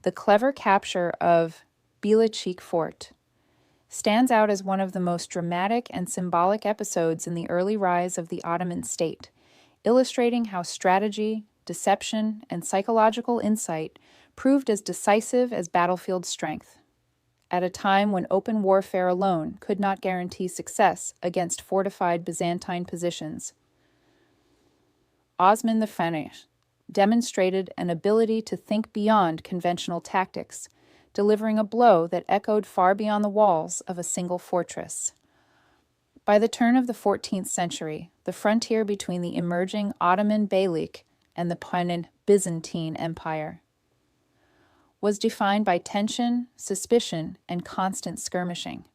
The clever capture of Bilecik Fort stands out as one of the most dramatic and symbolic episodes in the early rise of the Ottoman state, illustrating how strategy, deception, and psychological insight proved as decisive as battlefield strength. At a time when open warfare alone could not guarantee success against fortified Byzantine positions, Osman the French demonstrated an ability to think beyond conventional tactics, delivering a blow that echoed far beyond the walls of a single fortress. By the turn of the 14th century, the frontier between the emerging Ottoman Beylik and the Byzantine Empire was defined by tension, suspicion, and constant skirmishing.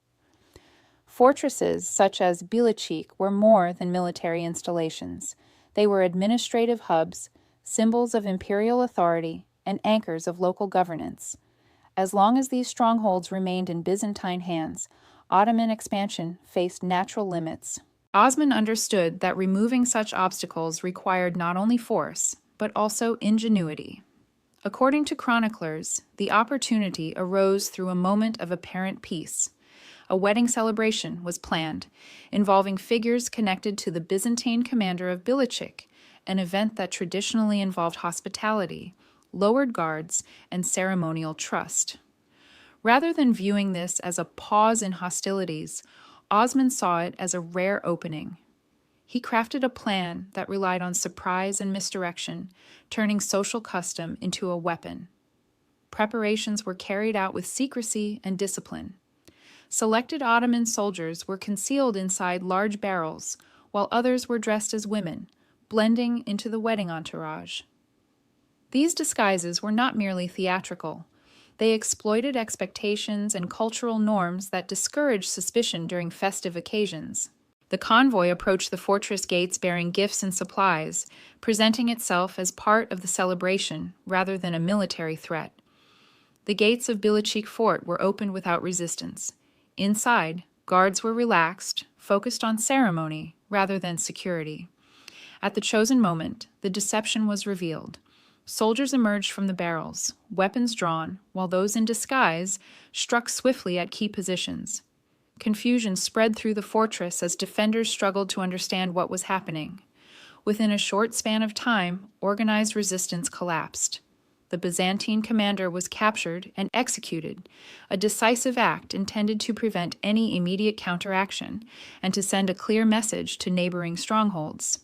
Fortresses such as Bilecik were more than military installations. They were administrative hubs, symbols of imperial authority, and anchors of local governance. As long as these strongholds remained in Byzantine hands, Ottoman expansion faced natural limits. Osman understood that removing such obstacles required not only force, but also ingenuity. According to chroniclers, the opportunity arose through a moment of apparent peace. A wedding celebration was planned, involving figures connected to the Byzantine commander of Bilecik, an event that traditionally involved hospitality, lowered guards, and ceremonial trust. Rather than viewing this as a pause in hostilities, Osman saw it as a rare opening. He crafted a plan that relied on surprise and misdirection, turning social custom into a weapon. Preparations were carried out with secrecy and discipline. Selected Ottoman soldiers were concealed inside large barrels, while others were dressed as women, blending into the wedding entourage. These disguises were not merely theatrical. They exploited expectations and cultural norms that discouraged suspicion during festive occasions. The convoy approached the fortress gates bearing gifts and supplies, presenting itself as part of the celebration rather than a military threat. The gates of Bilecik Fort were opened without resistance. Inside, guards were relaxed, focused on ceremony rather than security. At the chosen moment, the deception was revealed. Soldiers emerged from the barrels, weapons drawn, while those in disguise struck swiftly at key positions. Confusion spread through the fortress as defenders struggled to understand what was happening. Within a short span of time, organized resistance collapsed. The Byzantine commander was captured and executed, a decisive act intended to prevent any immediate counteraction and to send a clear message to neighboring strongholds.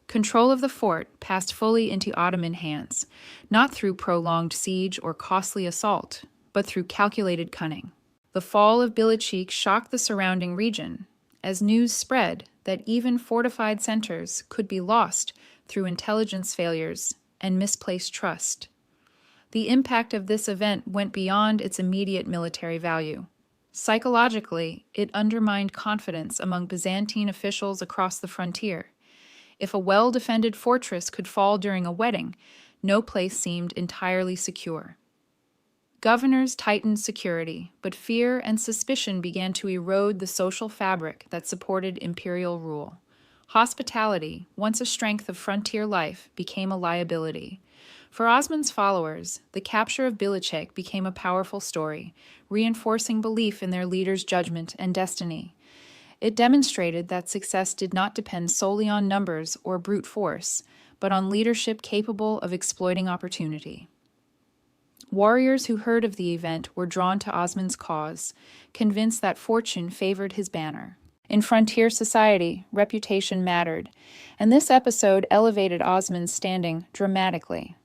Control of the fort passed fully into Ottoman hands, not through prolonged siege or costly assault, but through calculated cunning. The fall of Bilecik shocked the surrounding region, as news spread that even fortified centers could be lost through intelligence failures and misplaced trust. The impact of this event went beyond its immediate military value. Psychologically, it undermined confidence among Byzantine officials across the frontier. If a well-defended fortress could fall during a wedding, no place seemed entirely secure. Governors tightened security, but fear and suspicion began to erode the social fabric that supported imperial rule. Hospitality, once a strength of frontier life, became a liability. For Osman's followers, the capture of Bilecik became a powerful story, reinforcing belief in their leader's judgment and destiny. It demonstrated that success did not depend solely on numbers or brute force, but on leadership capable of exploiting opportunity. Warriors who heard of the event were drawn to Osman's cause, convinced that fortune favored his banner. In frontier society, reputation mattered, and this episode elevated Osman's standing dramatically.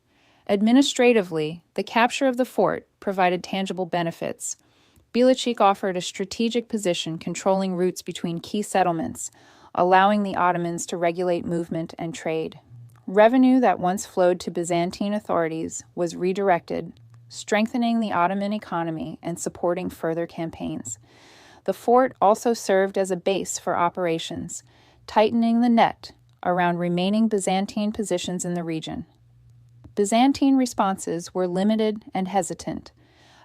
Administratively, the capture of the fort provided tangible benefits. Bilecik offered a strategic position controlling routes between key settlements, allowing the Ottomans to regulate movement and trade. Revenue that once flowed to Byzantine authorities was redirected, strengthening the Ottoman economy and supporting further campaigns. The fort also served as a base for operations, tightening the net around remaining Byzantine positions in the region. Byzantine responses were limited and hesitant.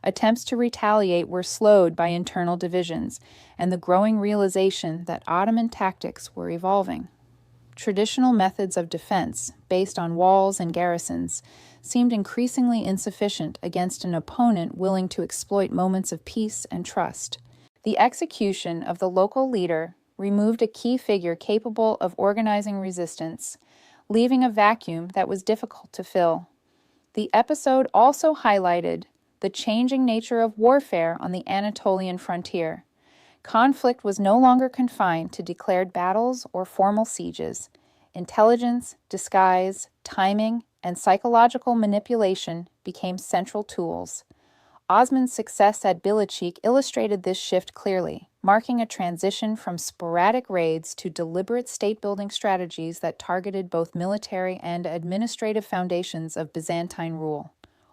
Attempts to retaliate were slowed by internal divisions and the growing realization that Ottoman tactics were evolving. Traditional methods of defense, based on walls and garrisons, seemed increasingly insufficient against an opponent willing to exploit moments of peace and trust. The execution of the local leader removed a key figure capable of organizing resistance, leaving a vacuum that was difficult to fill. The episode also highlighted the changing nature of warfare on the Anatolian frontier. Conflict was no longer confined to declared battles or formal sieges. Intelligence, disguise, timing, and psychological manipulation became central tools. Osman's success at Bilecik illustrated this shift clearly, marking a transition from sporadic raids to deliberate state-building strategies that targeted both military and administrative foundations of Byzantine rule.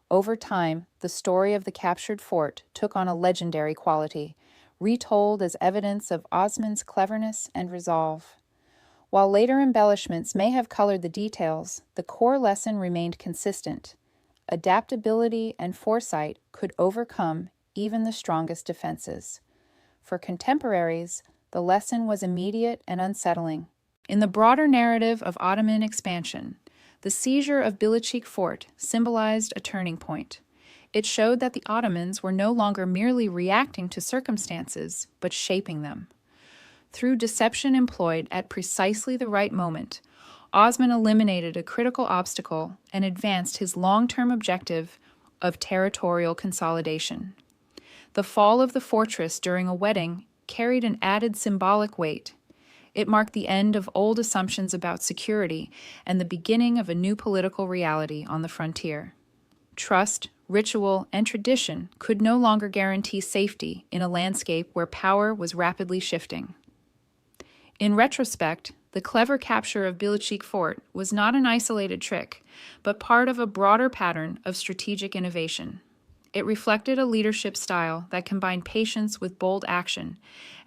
Over time, the story of the captured fort took on a legendary quality, retold as evidence of Osman's cleverness and resolve. While later embellishments may have colored the details, the core lesson remained consistent. Adaptability and foresight could overcome even the strongest defenses. For contemporaries, the lesson was immediate and unsettling. In the broader narrative of Ottoman expansion, the seizure of Bilecik Fort symbolized a turning point. It showed that the Ottomans were no longer merely reacting to circumstances, but shaping them. Through deception employed at precisely the right moment, Osman eliminated a critical obstacle and advanced his long-term objective of territorial consolidation. The fall of the fortress during a wedding carried an added symbolic weight. It marked the end of old assumptions about security and the beginning of a new political reality on the frontier. Trust, ritual, and tradition could no longer guarantee safety in a landscape where power was rapidly shifting. In retrospect, the clever capture of Bilecik Fort was not an isolated trick, but part of a broader pattern of strategic innovation. It reflected a leadership style that combined patience with bold action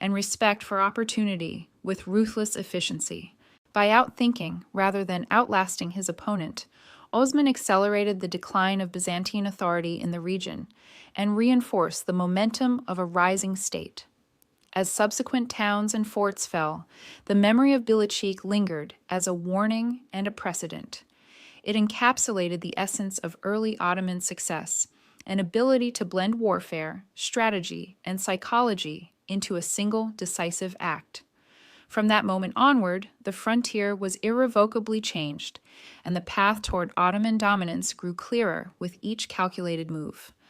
and respect for opportunity with ruthless efficiency. By outthinking rather than outlasting his opponent, Osman accelerated the decline of Byzantine authority in the region and reinforced the momentum of a rising state. As subsequent towns and forts fell, the memory of Bilecik lingered as a warning and a precedent. It encapsulated the essence of early Ottoman success, an ability to blend warfare, strategy, and psychology into a single decisive act. From that moment onward, the frontier was irrevocably changed, and the path toward Ottoman dominance grew clearer with each calculated move.